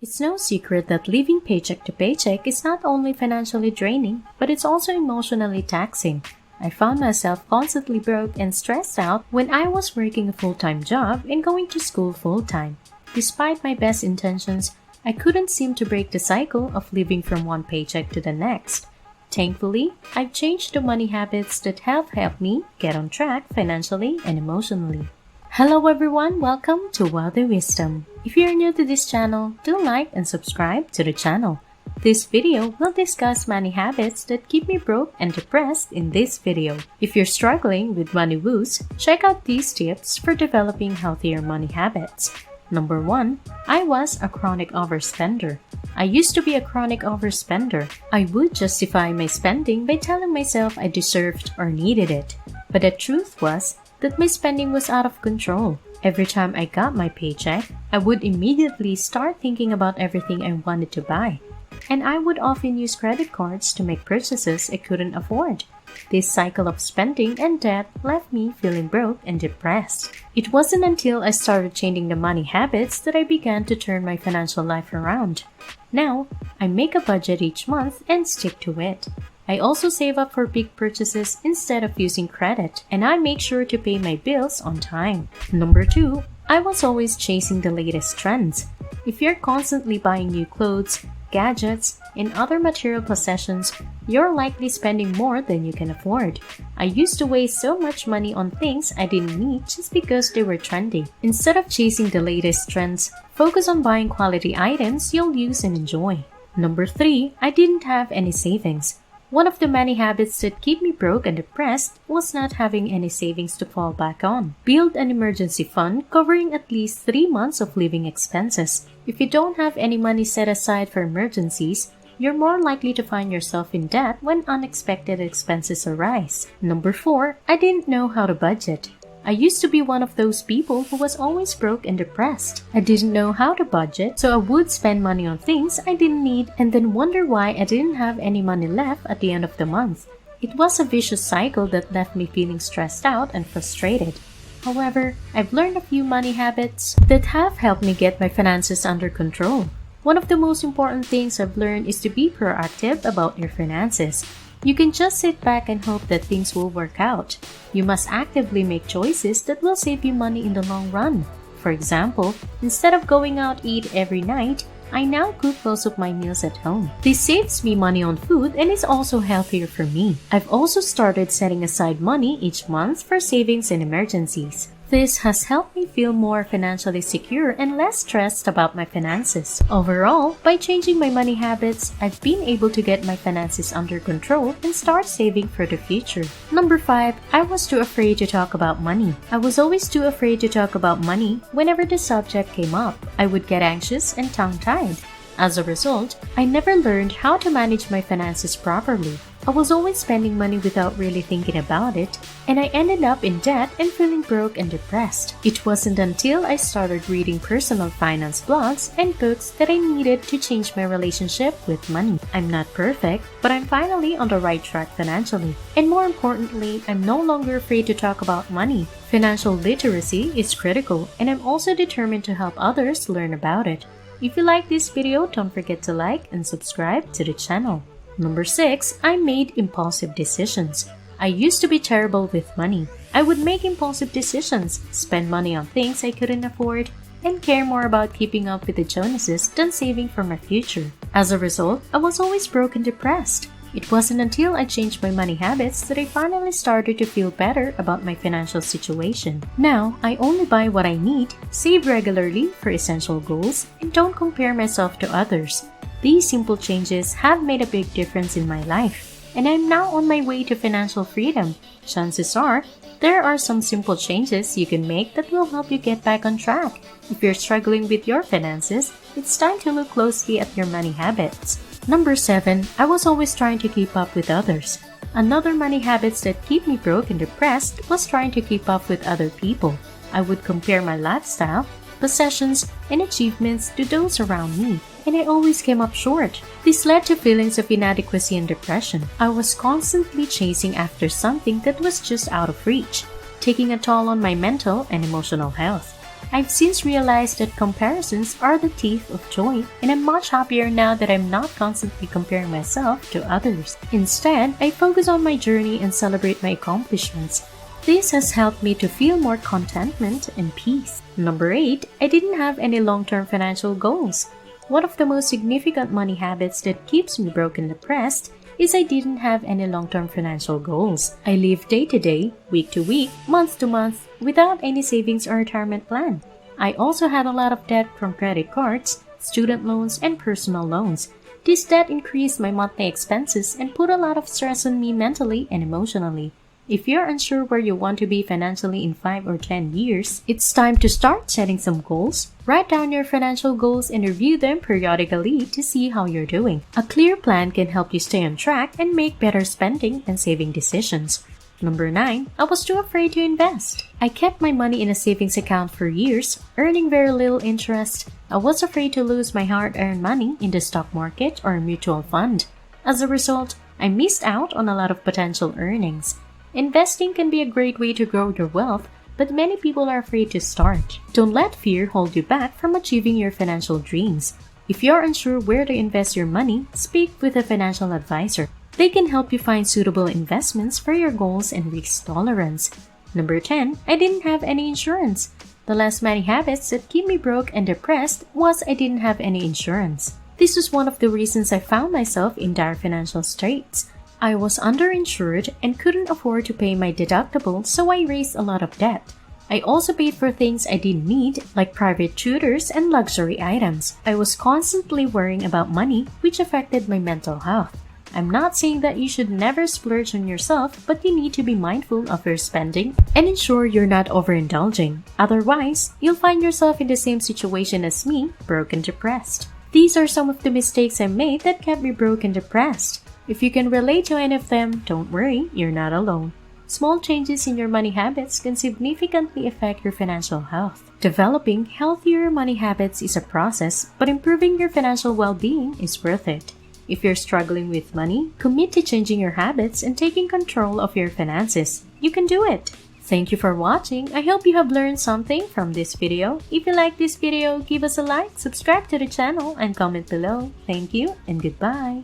It's no secret that living paycheck to paycheck is not only financially draining, but it's also emotionally taxing. I found myself constantly broke and stressed out when I was working a full-time job and going to school full-time. Despite my best intentions, I couldn't seem to break the cycle of living from one paycheck to the next. Thankfully, I've changed the money habits that have helped me get on track financially and emotionally. Hello everyone, welcome to Wealthy Wisdom. If you're new to this channel, do like and subscribe to the channel. This video will discuss money habits that keep me broke and depressed in this video. If you're struggling with money woes, check out these tips for developing healthier money habits. Number 1. I was a chronic overspender. I used to be a chronic overspender. I would justify my spending by telling myself I deserved or needed it. But the truth was that my spending was out of control. Every time I got my paycheck, I would immediately start thinking about everything I wanted to buy. And I would often use credit cards to make purchases I couldn't afford. This cycle of spending and debt left me feeling broke and depressed. It wasn't until I started changing the money habits that I began to turn my financial life around. Now, I make a budget each month and stick to it. I also save up for big purchases instead of using credit, and I make sure to pay my bills on time. Number 2, I was always chasing the latest trends. If you're constantly buying new clothes, gadgets, and other material possessions, you're likely spending more than you can afford. I used to waste so much money on things I didn't need just because they were trendy. Instead of chasing the latest trends, focus on buying quality items you'll use and enjoy. Number 3, I didn't have any savings. One of the many habits that keep me broke and depressed was not having any savings to fall back on. Build an emergency fund covering at least 3 months of living expenses. If you don't have any money set aside for emergencies, you're more likely to find yourself in debt when unexpected expenses arise. Number 4, I didn't know how to budget. I used to be one of those people who was always broke and depressed. I didn't know how to budget, so I would spend money on things I didn't need and then wonder why I didn't have any money left at the end of the month. It was a vicious cycle that left me feeling stressed out and frustrated. However, I've learned a few money habits that have helped me get my finances under control. One of the most important things I've learned is to be proactive about your finances. You can just sit back and hope that things will work out. You must actively make choices that will save you money in the long run. For example, instead of going out to eat every night, I now cook most of my meals at home. This saves me money on food and is also healthier for me. I've also started setting aside money each month for savings and emergencies. This has helped me feel more financially secure and less stressed about my finances. Overall, by changing my money habits, I've been able to get my finances under control and start saving for the future. Number 5, I was too afraid to talk about money. I was always too afraid to talk about money. Whenever the subject came up, I would get anxious and tongue-tied. As a result, I never learned how to manage my finances properly. I was always spending money without really thinking about it, and I ended up in debt and feeling broke and depressed. It wasn't until I started reading personal finance blogs and books that I needed to change my relationship with money. I'm not perfect, but I'm finally on the right track financially. And more importantly, I'm no longer afraid to talk about money. Financial literacy is critical, and I'm also determined to help others learn about it. If you like this video, don't forget to like and subscribe to the channel. Number 6, I made impulsive decisions. I used to be terrible with money. I would make impulsive decisions, spend money on things I couldn't afford, and care more about keeping up with the Jonases than saving for my future. As a result, I was always broke and depressed. It wasn't until I changed my money habits that I finally started to feel better about my financial situation. Now, I only buy what I need, save regularly for essential goals, and don't compare myself to others. These simple changes have made a big difference in my life, and I'm now on my way to financial freedom. Chances are, there are some simple changes you can make that will help you get back on track. If you're struggling with your finances, it's time to look closely at your money habits. Number 7, I was always trying to keep up with others. Another money habits that keep me broke and depressed was trying to keep up with other people. I would compare my lifestyle, possessions, and achievements to those around me, and I always came up short. This led to feelings of inadequacy and depression. I was constantly chasing after something that was just out of reach, taking a toll on my mental and emotional health. I've since realized that comparisons are the thief of joy, and I'm much happier now that I'm not constantly comparing myself to others. Instead, I focus on my journey and celebrate my accomplishments. This has helped me to feel more contentment and peace. Number 8, I didn't have any long-term financial goals. One of the most significant money habits that keeps me broke and depressed is I didn't have any long-term financial goals. I lived day to day, week to week, month to month, without any savings or retirement plan. I also had a lot of debt from credit cards, student loans, and personal loans. This debt increased my monthly expenses and put a lot of stress on me mentally and emotionally. If you're unsure where you want to be financially in 5 or 10 years, it's time to start setting some goals. Write down your financial goals and review them periodically to see how you're doing. A clear plan can help you stay on track and make better spending and saving decisions. Number 9, I was too afraid to invest. I kept my money in a savings account for years, earning very little interest. I was afraid to lose my hard-earned money in the stock market or mutual fund. As a result, I missed out on a lot of potential earnings. Investing can be a great way to grow your wealth, but many people are afraid to start. Don't let fear hold you back from achieving your financial dreams. If you're unsure where to invest your money, speak with a financial advisor. They can help you find suitable investments for your goals and risk tolerance. Number 10, I didn't have any insurance. The last money habits that keep me broke and depressed was I didn't have any insurance. This was one of the reasons I found myself in dire financial straits. I was underinsured and couldn't afford to pay my deductible, so I raised a lot of debt. I also paid for things I didn't need, like private tutors and luxury items. I was constantly worrying about money, which affected my mental health. I'm not saying that you should never splurge on yourself, but you need to be mindful of your spending and ensure you're not overindulging. Otherwise, you'll find yourself in the same situation as me, broke and depressed. These are some of the mistakes I made that kept me broke and depressed. If you can relate to any of them, don't worry, you're not alone. Small changes in your money habits can significantly affect your financial health. Developing healthier money habits is a process, but improving your financial well-being is worth it. If you're struggling with money, commit to changing your habits and taking control of your finances. You can do it! Thank you for watching. I hope you have learned something from this video. If you like this video, give us a like, subscribe to the channel, and comment below. Thank you and goodbye!